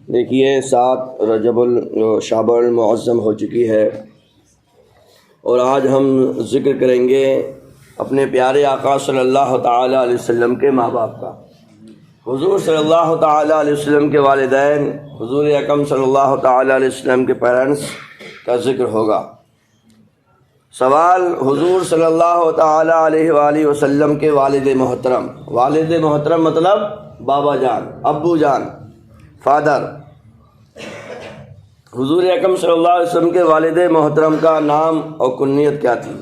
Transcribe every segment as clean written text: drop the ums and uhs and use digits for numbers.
دیکھیے 7 رجب شعبان المعظم ہو چکی ہے اور آج ہم ذکر کریں گے اپنے پیارے آقا صلی اللہ تعالی علیہ وسلم کے ماں باپ کا۔ حضور صلی اللہ تعالی علیہ وسلم کے والدین، حضور اکرم صلی اللہ تعالی علیہ وسلم کے پیرنٹس کا ذکر ہوگا۔ سوال: حضور صلی اللہ تعالی علیہ وآلہ وسلم کے والد محترم، والد محترم مطلب بابا جان، ابو جان، فادر۔ حضور اکرم صلی اللہ علیہ وسلم کے والد محترم کا نام اور کنیت کیا تھی؟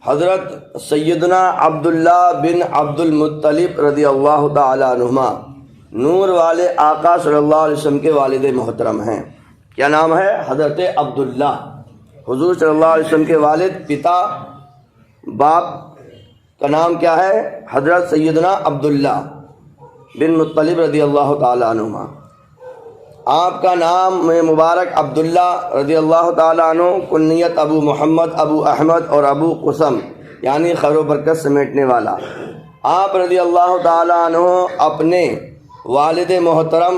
حضرت سیدنا عبداللہ بن عبد المطلب رضی اللہ تعالی عنہما نور والے آقا صلی اللہ علیہ وسلم کے والد محترم ہیں۔ کیا نام ہے؟ حضرت عبداللہ۔ حضور صلی اللہ علیہ وسلم کے والد، پتا، باپ کا نام کیا ہے؟ حضرت سیدنا عبداللہ بن مطلب رضی اللہ تعالی عنہما۔ آپ کا نام مبارک عبداللہ رضی اللہ تعالیٰ عنہ، کنیت ابو محمد، ابو احمد اور ابو قسم، یعنی خیر و برکت سمیٹنے والا۔ آپ رضی اللہ تعالیٰ عنہ اپنے والد محترم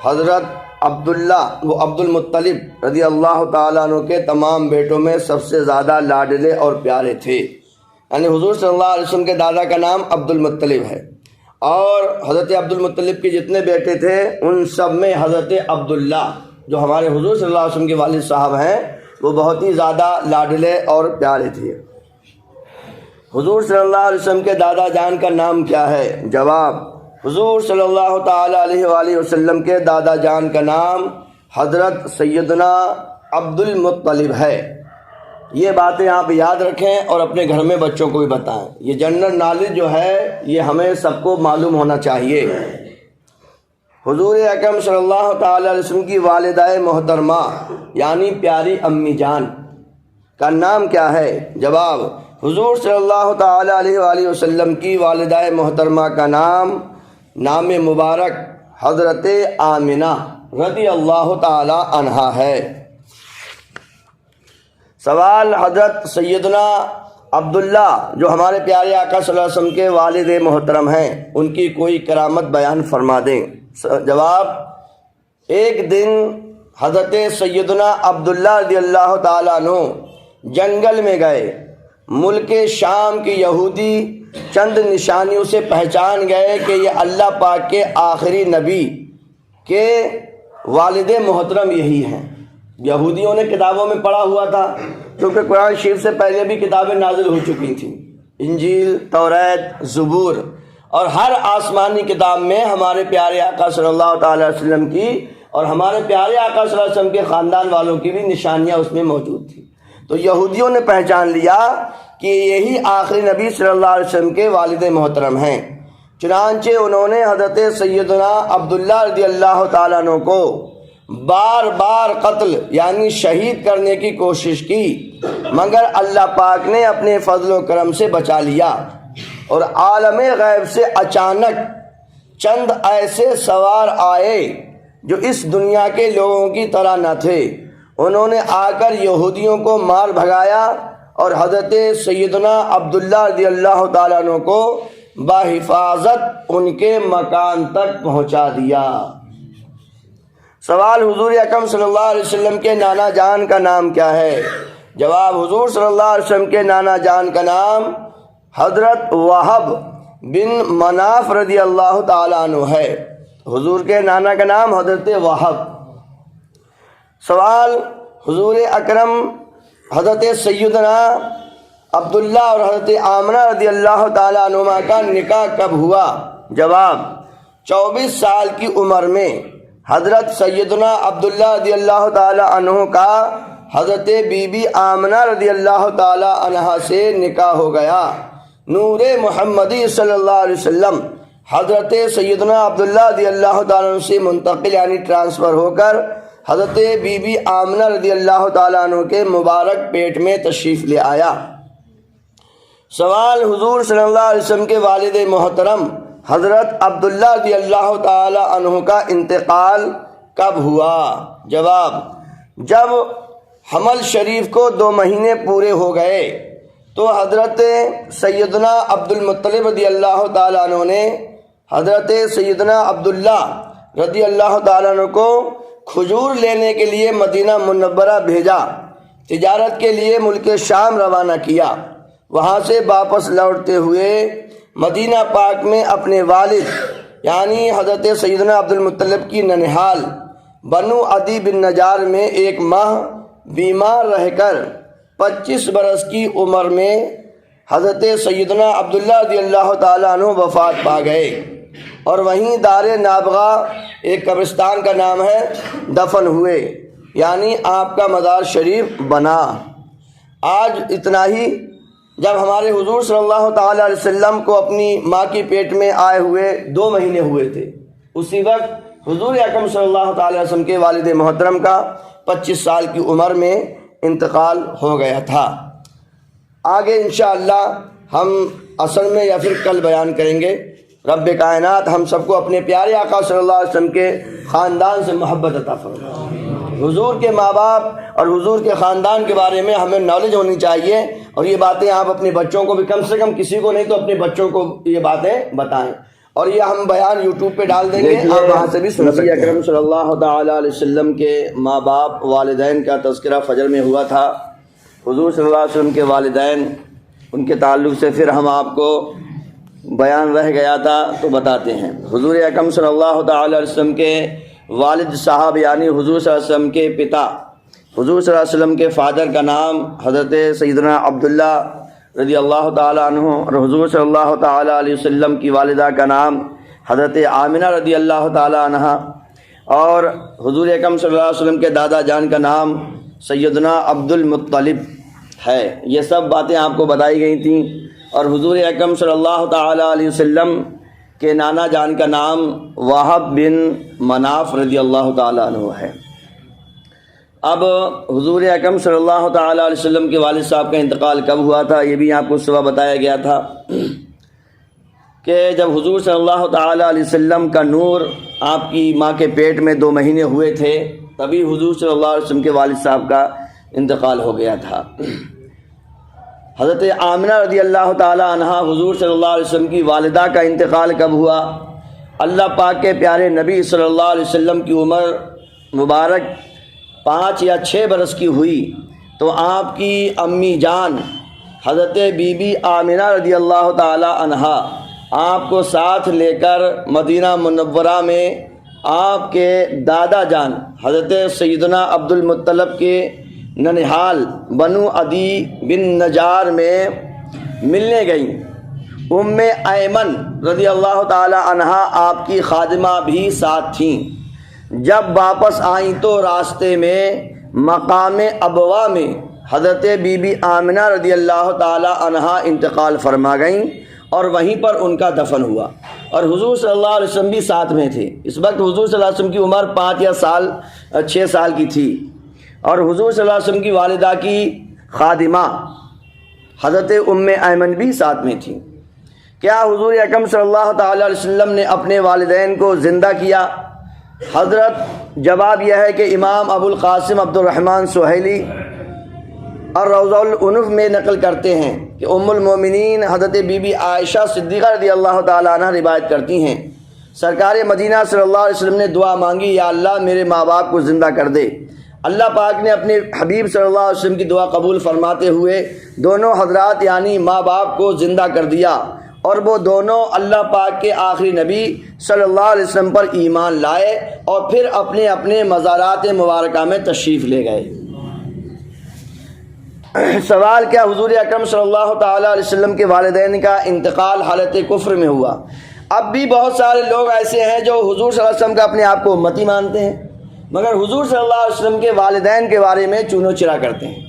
حضرت عبداللہ و عبد المطلب رضی اللہ تعالیٰ عنہ کے تمام بیٹوں میں سب سے زیادہ لاڈلے اور پیارے تھے۔ یعنی حضور صلی اللہ علیہ وسلم کے دادا کا نام عبد المطلب ہے، اور حضرت عبد المطلب کے جتنے بیٹے تھے ان سب میں حضرت عبداللہ جو ہمارے حضور صلی اللہ علیہ وسلم کے والد صاحب ہیں وہ بہت ہی زیادہ لاڈلے اور پیارے تھے۔ حضور صلی اللہ علیہ وسلم کے دادا جان کا نام کیا ہے؟ جواب: حضور صلی اللہ تعالی علیہ وآلہ وسلم کے دادا جان کا نام حضرت سیدنا عبد المطلب ہے۔ یہ باتیں آپ یاد رکھیں اور اپنے گھر میں بچوں کو بھی بتائیں۔ یہ جنرل نالج جو ہے یہ ہمیں سب کو معلوم ہونا چاہیے۔ حضور اکرم صلی اللہ تعالی علیہ وسلم کی والدہ محترمہ یعنی پیاری امی جان کا نام کیا ہے؟ جواب: حضور صلی اللہ تعالی علیہ وآلہ وسلم کی والدہ محترمہ کا نام مبارک حضرت آمنہ رضی اللہ تعالی عنہا ہے۔ سوال: حضرت سیدنا عبداللہ جو ہمارے پیارے آقا صلی اللہ علیہ وسلم کے والد محترم ہیں ان کی کوئی کرامت بیان فرما دیں۔ جواب: ایک دن حضرت سیدنا عبداللہ رضی اللہ تعالیٰ عنہ جنگل میں گئے۔ ملک شام کے یہودی چند نشانیوں سے پہچان گئے کہ یہ اللہ پاک کے آخری نبی کے والد محترم یہی ہیں۔ یہودیوں نے کتابوں میں پڑھا ہوا تھا، کیونکہ قرآن شریف سے پہلے بھی کتابیں نازل ہو چکی تھیں، انجیل، توریت، زبور، اور ہر آسمانی کتاب میں ہمارے پیارے آقا صلی اللہ تعالی علیہ وسلم کی اور ہمارے پیارے آقا صلی اللہ علیہ وسلم کے خاندان والوں کی بھی نشانیاں اس میں موجود تھیں۔ تو یہودیوں نے پہچان لیا کہ یہی آخری نبی صلی اللہ علیہ وسلم کے والد محترم ہیں۔ چنانچہ انہوں نے حضرت سیدنا عبداللہ رضی اللہ تعالیٰ عنہ کو بار بار قتل یعنی شہید کرنے کی کوشش کی، مگر اللہ پاک نے اپنے فضل و کرم سے بچا لیا، اور عالم غیب سے اچانک چند ایسے سوار آئے جو اس دنیا کے لوگوں کی طرح نہ تھے۔ انہوں نے آ کر یہودیوں کو مار بھگایا اور حضرت سیدنا عبداللہ رضی اللہ تعالیٰ عنہ کو بحفاظت ان کے مکان تک پہنچا دیا۔ سوال: حضور اکرم صلی اللہ علیہ وسلم کے نانا جان کا نام کیا ہے؟ جواب: حضور صلی اللہ علیہ وسلم کے نانا جان کا نام حضرت وہب بن مناف رضی اللہ تعالیٰ عنہ ہے۔ حضور کے نانا کا نام حضرت وہب۔ سوال: حضور اکرم حضرت سیدنا عبداللہ اور حضرت آمنہ رضی اللہ تعالیٰ عنہما کا نکاح کب ہوا؟ جواب: 24 سال کی عمر میں حضرت سیدنا عبداللہ رضی اللہ تعالی عنہ کا حضرت بی بی آمنہ رضی اللہ تعالی عنہا سے نکاح ہو گیا۔ نور محمدی صلی اللہ علیہ وسلم حضرت سیدنا عبداللہ رضی اللہ تعالی عنہ سے منتقل یعنی ٹرانسفر ہو کر حضرت بی بی آمنہ رضی اللہ تعالی عنہ کے مبارک پیٹ میں تشریف لے آیا۔ سوال: حضور صلی اللہ علیہ وسلم کے والد محترم حضرت عبداللہ رضی اللہ تعالی عنہ کا انتقال کب ہوا؟ جواب: جب حمل شریف کو 2 مہینے پورے ہو گئے تو حضرت سیدنا عبد المطلب رضی اللہ تعالیٰ عنہ نے حضرت سیدنا عبداللہ رضی اللہ تعالیٰ عنہ کو کھجور لینے کے لیے مدینہ منورہ بھیجا، تجارت کے لیے ملک شام روانہ کیا۔ وہاں سے واپس لوٹتے ہوئے مدینہ پاک میں اپنے والد یعنی حضرت سیدنا عبد المطلب کی ننہال بنو عدی بن نجار میں 1 ماہ بیمار رہ کر 25 برس کی عمر میں حضرت سیدنا عبداللہ رضی اللہ تعالیٰ عنہ وفات پا گئے، اور وہیں دار نابغہ ایک قبرستان کا نام ہے دفن ہوئے، یعنی آپ کا مزار شریف بنا۔ آج اتنا ہی، جب ہمارے حضور صلی اللہ تعالیٰ علیہ وسلم کو اپنی ماں کی پیٹ میں آئے ہوئے 2 مہینے ہوئے تھے، اسی وقت حضور اکرم صلی اللہ تعالیٰ علیہ وسلم کے والد محترم کا 25 سال کی عمر میں انتقال ہو گیا تھا۔ آگے انشاءاللہ ہم اصل میں یا پھر کل بیان کریں گے۔ رب کائنات ہم سب کو اپنے پیارے آقا صلی اللہ علیہ وسلم کے خاندان سے محبت عطا فرمائے۔ حضور کے ماں باپ اور حضور کے خاندان کے بارے میں ہمیں نالج ہونی چاہیے، اور یہ باتیں آپ اپنے بچوں کو بھی کم سے کم کسی کو نہیں تو اپنے بچوں کو یہ باتیں بتائیں، اور یہ ہم بیان یوٹیوب پہ ڈال دیں گے، آپ وہاں سے بھی سن سکتے ہیں۔ نبی اکرم صلی اللہ تعالیٰ علیہ وسلم کے ماں باپ والدین کا تذکرہ فجر میں ہوا تھا۔ حضور صلی اللہ علیہ وسلم کے والدین، ان کے تعلق سے پھر ہم آپ کو بیان رہ گیا تھا تو بتاتے ہیں۔ حضور اکرم صلی اللہ تعالیٰ علیہ وسلم کے والد صاحب یعنی حضور صلی اللہ علیہ وسلم کے پتا، حضور صلی اللہ علیہ وسلم کے فادر کا نام حضرت سیدنا عبداللہ رضی اللہ تعالیٰ عنہ، اور حضور صلی اللہ تعالیٰ علیہ وسلم کی والدہ کا نام حضرت آمنہ رضی اللہ تعالیٰ عنہ، اور حضور اکرم صلی اللہ علیہ وسلم کے دادا جان کا نام سیدنا عبد المطلب ہے۔ یہ سب باتیں آپ کو بتائی گئی تھیں، اور حضور اکرم صلی اللہ تعالیٰ علیہ وسلم کے نانا جان کا نام وہب بن مناف رضی اللہ تعالیٰ عنہ ہے۔ اب حضور اکرم صلی اللہ تعالیٰ علیہ وسلم کے والد صاحب کا انتقال کب ہوا تھا، یہ بھی آپ کو صبح بتایا گیا تھا کہ جب حضور صلی اللہ تعالیٰ علیہ وسلم کا نور آپ کی ماں کے پیٹ میں 2 مہینے ہوئے تھے، تبھی حضور صلی اللہ علیہ وسلم کے والد صاحب کا انتقال ہو گیا تھا۔ حضرت آمنہ رضی اللہ تعالیٰ عنہ حضور صلی اللہ علیہ وسلم کی والدہ کا انتقال کب ہوا؟ اللہ پاک کے پیارے نبی صلی اللہ علیہ وسلم کی عمر مبارک 5 یا 6 برس کی ہوئی تو آپ کی امی جان حضرت بی بی آمنہ رضی اللہ تعالیٰ عنہ آپ کو ساتھ لے کر مدینہ منورہ میں آپ کے دادا جان حضرت سیدنا عبد المطلب کے ننہال بنو عدی بن نجار میں ملنے گئیں۔ ام ایمن رضی اللہ تعالی عنہ آپ کی خادمہ بھی ساتھ تھیں۔ جب واپس آئیں تو راستے میں مقام ابوا میں حضرت بی بی آمنہ رضی اللہ تعالی عنہ انتقال فرما گئیں، اور وہیں پر ان کا دفن ہوا، اور حضور صلی اللہ علیہ وسلم بھی ساتھ میں تھے۔ اس وقت حضور صلی اللہ علیہ وسلم کی عمر 5 یا 6 سال کی تھی، اور حضور صلی اللہ علیہ وسلم کی والدہ کی خادمہ حضرت ام ایمن بھی ساتھ میں تھیں۔ کیا حضور اکرم صلی اللہ تعالیٰ علیہ وسلم نے اپنے والدین کو زندہ کیا؟ حضرت جواب یہ ہے کہ امام ابو القاسم عبد الرحمن سہیلی اور روضہ العنف میں نقل کرتے ہیں کہ ام المومنین حضرت بی بی عائشہ صدیقہ رضی اللہ تعالیٰ عنہ روایت کرتی ہیں، سرکار مدینہ صلی اللہ علیہ وسلم نے دعا مانگی، یا اللہ میرے ماں باپ کو زندہ کر دے۔ اللہ پاک نے اپنے حبیب صلی اللہ علیہ وسلم کی دعا قبول فرماتے ہوئے دونوں حضرات یعنی ماں باپ کو زندہ کر دیا، اور وہ دونوں اللہ پاک کے آخری نبی صلی اللہ علیہ وسلم پر ایمان لائے، اور پھر اپنے اپنے مزارات مبارکہ میں تشریف لے گئے۔ سوال، کیا حضور اکرم صلی اللہ تعالیٰ علیہ وسلم کے والدین کا انتقال حالت کفر میں ہوا؟ اب بھی بہت سارے لوگ ایسے ہیں جو حضور صلی اللہ علیہ وسلم کا اپنے آپ کو امتی مانتے ہیں، مگر حضور صلی اللہ علیہ وسلم کے والدین کے بارے میں چون و چرا کرتے ہیں۔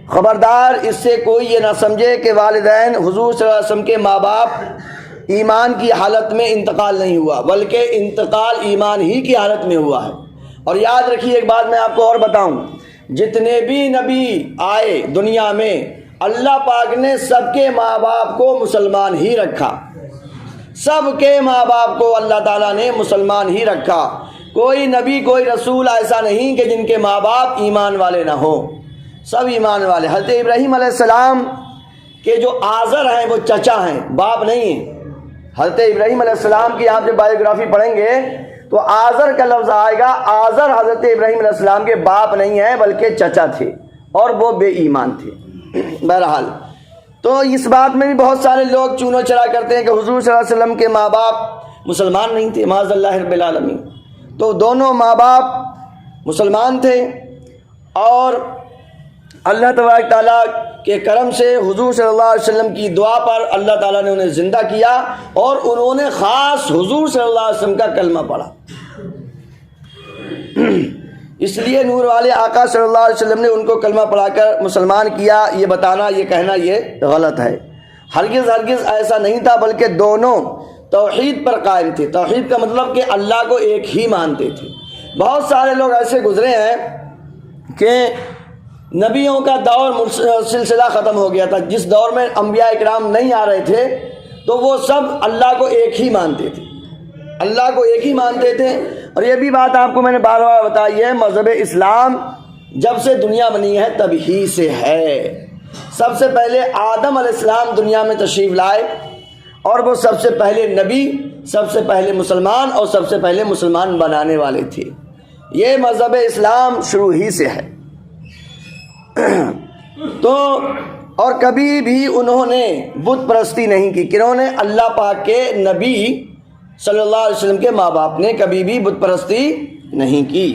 خبردار، اس سے کوئی یہ نہ سمجھے کہ والدین حضور صلی اللہ علیہ وسلم کے ماں باپ ایمان کی حالت میں انتقال نہیں ہوا، بلکہ انتقال ایمان ہی کی حالت میں ہوا ہے۔ اور یاد رکھیے ایک بات میں آپ کو اور بتاؤں، جتنے بھی نبی آئے دنیا میں اللہ پاک نے سب کے ماں باپ کو مسلمان ہی رکھا، سب کے ماں باپ کو اللہ تعالیٰ نے مسلمان ہی رکھا۔ کوئی نبی کوئی رسول ایسا نہیں کہ جن کے ماں باپ ایمان والے نہ ہوں، سب ایمان والے۔ حضرت ابراہیم علیہ السلام کے جو آزر ہیں وہ چچا ہیں، باپ نہیں ہیں، حضرت ابراہیم علیہ السلام کی آپ جب بایوگرافی پڑھیں گے تو آزر کا لفظ آئے گا. آزر حضرت ابراہیم علیہ السلام کے باپ نہیں ہیں بلکہ چچا تھے اور وہ بے ایمان تھے. بہرحال تو اس بات میں بھی بہت سارے لوگ چونو چرا کرتے ہیں کہ حضور صلی اللہ علیہ وسلم کے ماں باپ مسلمان نہیں تھے. معاذ اللہ رب العالمین. تو دونوں ماں باپ مسلمان تھے اور اللہ تبارک تعالیٰ کے کرم سے حضور صلی اللہ علیہ وسلم کی دعا پر اللہ تعالیٰ نے انہیں زندہ کیا اور انہوں نے خاص حضور صلی اللہ علیہ وسلم کا کلمہ پڑھا. اس لیے نور والے آقا صلی اللہ علیہ وسلم نے ان کو کلمہ پڑھا کر مسلمان کیا. یہ بتانا، یہ کہنا یہ غلط ہے. ہرگز ہرگز ایسا نہیں تھا، بلکہ دونوں توحید پر قائم تھے. توحید کا مطلب کہ اللہ کو ایک ہی مانتے تھے. بہت سارے لوگ ایسے گزرے ہیں کہ نبیوں کا دور سلسلہ ختم ہو گیا تھا. جس دور میں انبیاء اکرام نہیں آ رہے تھے تو وہ سب اللہ کو ایک ہی مانتے تھے. اللہ کو ایک ہی مانتے تھے. اور یہ بھی بات آپ کو میں نے بار بار بتائی ہے، مذہب اسلام جب سے دنیا بنی ہے تب ہی سے ہے. سب سے پہلے آدم علیہ السلام دنیا میں تشریف لائے اور وہ سب سے پہلے نبی، سب سے پہلے مسلمان اور سب سے پہلے مسلمان بنانے والے تھے. یہ مذہب اسلام شروع ہی سے ہے. تو اور کبھی بھی انہوں نے بت پرستی نہیں کی. کنہوں نے؟ اللہ پاک کے نبی صلی اللہ علیہ وسلم کے ماں باپ نے کبھی بھی بت پرستی نہیں کی.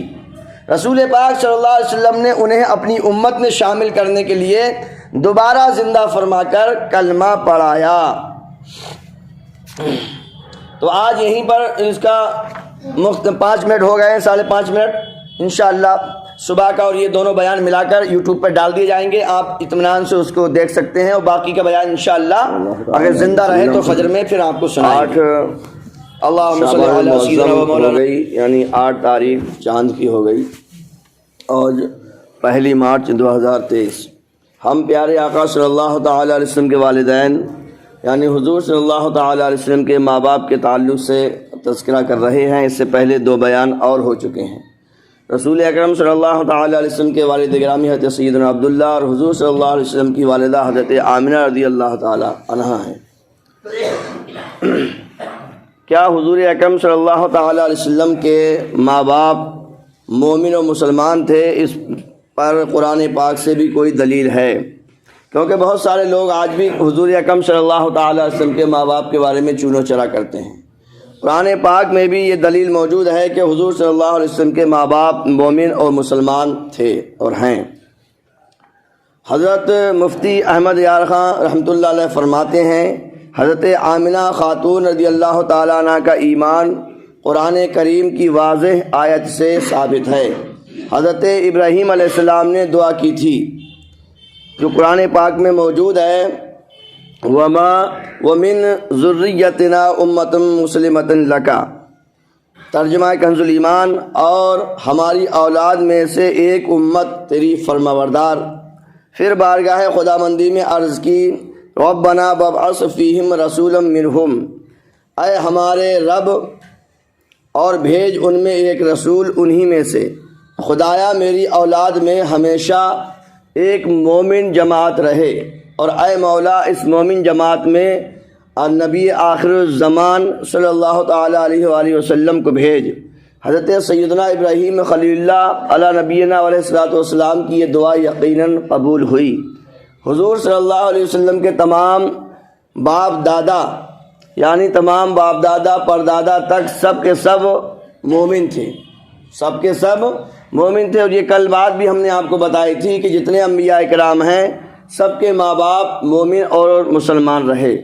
رسول پاک صلی اللہ علیہ وسلم نے انہیں اپنی امت میں شامل کرنے کے لیے دوبارہ زندہ فرما کر کلمہ پڑھایا. تو آج یہیں پر اس کا 5 منٹ ہو گئے ہیں، 5.5 منٹ. انشاءاللہ صبح کا اور یہ دونوں بیان ملا کر یوٹیوب پر ڈال دیے جائیں گے. آپ اطمینان سے اس کو دیکھ سکتے ہیں اور باقی کا بیان انشاءاللہ اگر زندہ رہے تو فجر میں پھر آپ کو سنائیں گے. اللہم صلی علی سیدنا و مولانا. یعنی 8 تاریخ چاند کی ہو گئی اور 1 مارچ 2023. ہم پیارے آقا صلی اللہ تعالی علیہ وسلم کے والدین یعنی حضور صلی اللہ تعالی علیہ وسلم کے ماں باپ کے تعلق سے تذکرہ کر رہے ہیں. اس سے پہلے 2 بیان اور ہو چکے ہیں. رسول اکرم صلی اللہ تعالی علیہ وسلم کے والد گرامی حضرت سیدنا عبداللہ اور حضور صلی اللہ علیہ وسلم کی والدہ حضرت آمنہ رضی اللہ تعالی عنہا ہیں. کیا حضور اکرم صلی اللہ تعالی علیہ وسلم کے ماں باپ مومن و مسلمان تھے؟ اس پر قرآن پاک سے بھی کوئی دلیل ہے؟ کیونکہ بہت سارے لوگ آج بھی حضور اکرم صلی اللہ تعالی علیہ وسلم کے ماں باپ کے بارے میں چونو چرا کرتے ہیں. قرآن پاک میں بھی یہ دلیل موجود ہے کہ حضور صلی اللہ علیہ وسلم کے ماں باپ مومن اور مسلمان تھے اور ہیں. حضرت مفتی احمد یار خان رحمۃ اللہ علیہ فرماتے ہیں حضرت آمنہ خاتون رضی اللہ تعالیٰ عنہ کا ایمان قرآن کریم کی واضح آیت سے ثابت ہے. حضرت ابراہیم علیہ السلام نے دعا کی تھی جو قرآن پاک میں موجود ہے، وما ومن ذریتنا امۃ مسلمۃ لک. ترجمہ کنز الایمان، اور ہماری اولاد میں سے ایک امت تیری فرمانبردار. پھر بارگاہ خداوندی میں عرض کی ربنا وابعث فیہم رسولا منہم، اے ہمارے رب اور بھیج ان میں ایک رسول انہی میں سے. خدایا میری اولاد میں ہمیشہ ایک مومن جماعت رہے، اور اے مولا اس مومن جماعت میں نبی آخر الزمان صلی اللہ تعالیٰ علیہ وآلہ وسلم کو بھیج. حضرت سیدنا ابراہیم خلیل اللہ علی نبینا علیہ الصلوۃ والسلام کی یہ دعا یقیناً قبول ہوئی. حضور صلی اللہ علیہ وسلم کے تمام باپ دادا یعنی تمام باپ دادا پردادا تک سب کے سب مومن تھے، سب کے سب مومن تھے. اور یہ کل بات بھی ہم نے آپ کو بتائی تھی کہ جتنے انبیاء اکرام ہیں سب کے ماں باپ مومن اور مسلمان رہے.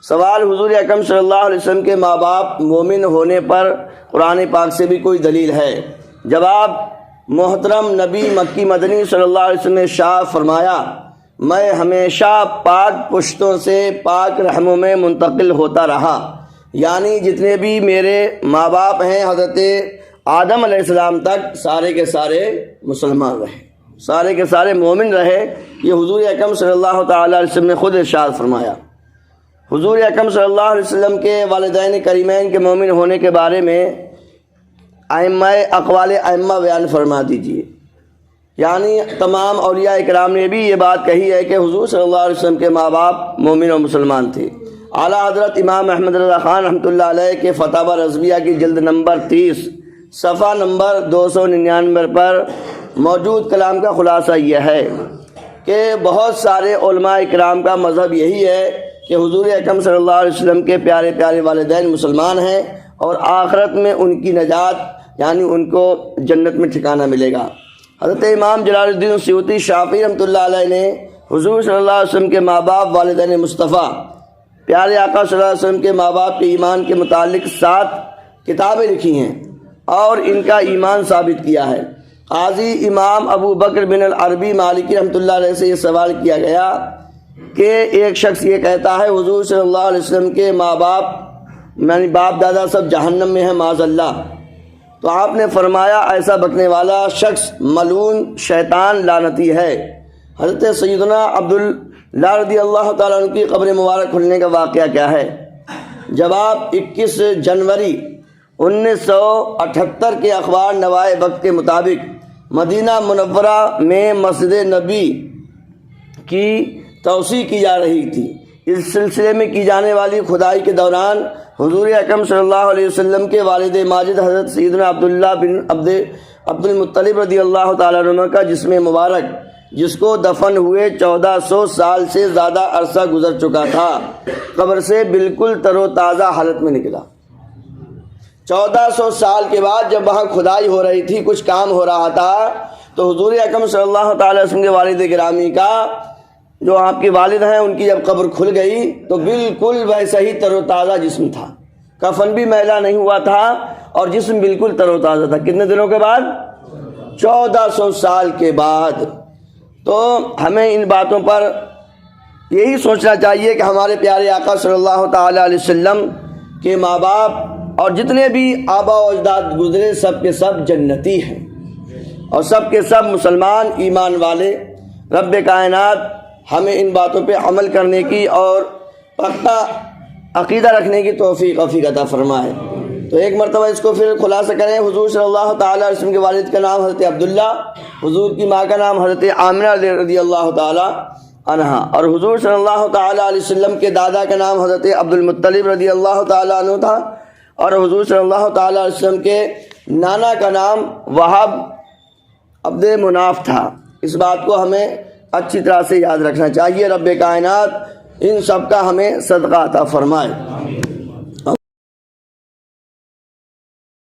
سوال حضور اکرم صلی اللہ علیہ وسلم کے ماں باپ مومن ہونے پر قرآن پاک سے بھی کوئی دلیل ہے؟ جواب، محترم نبی مکی مدنی صلی اللہ علیہ وسلم نے ارشاد فرمایا میں ہمیشہ پاک پشتوں سے پاک رحموں میں منتقل ہوتا رہا. یعنی جتنے بھی میرے ماں باپ ہیں حضرت آدم علیہ السلام تک سارے کے سارے مسلمان رہے، سارے کے سارے مومن رہے. یہ حضور اکرم صلی اللہ تعالیٰ علیہ وسلم نے خود ارشاد فرمایا. حضور اکرم صلی اللہ علیہ وسلم کے والدین کریمین کے مومن ہونے کے بارے میں اقوال ائمہ بیان فرما دیجیے. یعنی تمام اولیاء اکرام نے بھی یہ بات کہی ہے کہ حضور صلی اللہ علیہ وسلم کے ماں باپ مومن و مسلمان تھے. اعلیٰ حضرت امام احمد رضا خان رحمۃ اللہ علیہ کے فتاوی رضویہ کی جلد نمبر 30 صفحہ نمبر 299 پر موجود کلام کا خلاصہ یہ ہے کہ بہت سارے علماء اکرام کا مذہب یہی ہے کہ حضور اکرم صلی اللہ علیہ وسلم کے پیارے پیارے والدین مسلمان ہیں اور آخرت میں ان کی نجات یعنی ان کو جنت میں ٹھکانہ ملے گا۔ حضرت امام جلال الدین سیوطی شافعی رحمۃ اللہ علیہ نے حضور صلی اللہ علیہ وسلم کے ماں باپ والدین مصطفیٰ پیارے آقا صلی اللہ علیہ وسلم کے ماں باپ کے ایمان کے متعلق 7 کتابیں لکھی ہیں اور ان کا ایمان ثابت کیا ہے۔ قاضی امام ابو بکر بن العربی مالکی رحمۃ اللہ علیہ سے یہ سوال کیا گیا کہ ایک شخص یہ کہتا ہے حضور صلی اللہ علیہ وسلم کے ماں باپ یعنی باپ دادا سب جہنم میں ہیں معاذ اللہ، تو آپ نے فرمایا ایسا بکنے والا شخص ملعون شیطان لعنتی ہے۔ حضرت سیدنا عبداللہ رضی اللہ تعالیٰ عنہ کی قبر مبارک کھلنے کا واقعہ کیا ہے؟ جواب 21 جنوری 1978 کے اخبار نوائے وقت کے مطابق مدینہ منورہ میں مسجد نبی کی توسیع کی جا رہی تھی۔ اس سلسلے میں کی جانے والی کھدائی کے دوران حضور اکرم صلی اللہ علیہ وسلم کے والد ماجد حضرت سیدنا عبداللہ بن عبد المطلب رضی اللہ تعالیٰ عنہ کا جسم مبارک جس کو دفن ہوئے 1400 سال سے زیادہ عرصہ گزر چکا تھا قبر سے بالکل تر و تازہ حالت میں نکلا۔ 1400 سال کے بعد جب وہاں کھدائی ہو رہی تھی، کچھ کام ہو رہا تھا، تو حضور اکرم صلی اللہ تعالی وسلم کے والد گرامی کا جو آپ کے والد ہیں ان کی جب قبر کھل گئی تو بالکل ویسا ہی تر و تازہ جسم تھا، کفن بھی میلا نہیں ہوا تھا اور جسم بالکل تر و تازہ تھا۔ کتنے دنوں کے بعد؟ 1400 سال کے بعد۔ تو ہمیں ان باتوں پر یہی سوچنا چاہیے کہ ہمارے پیارے آقا صلی اللہ تعالی علیہ وسلم کے ماں باپ اور جتنے بھی آبا و اجداد گزرے سب کے سب جنتی ہیں اور سب کے سب مسلمان ایمان والے۔ رب کائنات ہمیں ان باتوں پہ عمل کرنے کی اور پختہ عقیدہ رکھنے کی توفیق عطا فرمائے۔ تو ایک مرتبہ اس کو پھر خلاصہ کریں۔ حضور صلی اللہ تعالیٰ علیہ وسلم کے والد کا نام حضرت عبداللہ، حضور کی ماں کا نام حضرت آمنہ رضی اللہ تعالیٰ عنہا، اور حضور صلی اللہ تعالیٰ علیہ وسلم کے دادا کا نام حضرت عبد المطلب رضی اللہ تعالیٰ عنہ تھا، اور حضور صلی اللہ تعالیٰ علیہ وسلم کے نانا کا نام وہب عبد مناف تھا۔ اس بات کو ہمیں اچھی طرح سے یاد رکھنا چاہیے۔ رب کائنات ان سب کا ہمیں صدقہ عطا فرمائے۔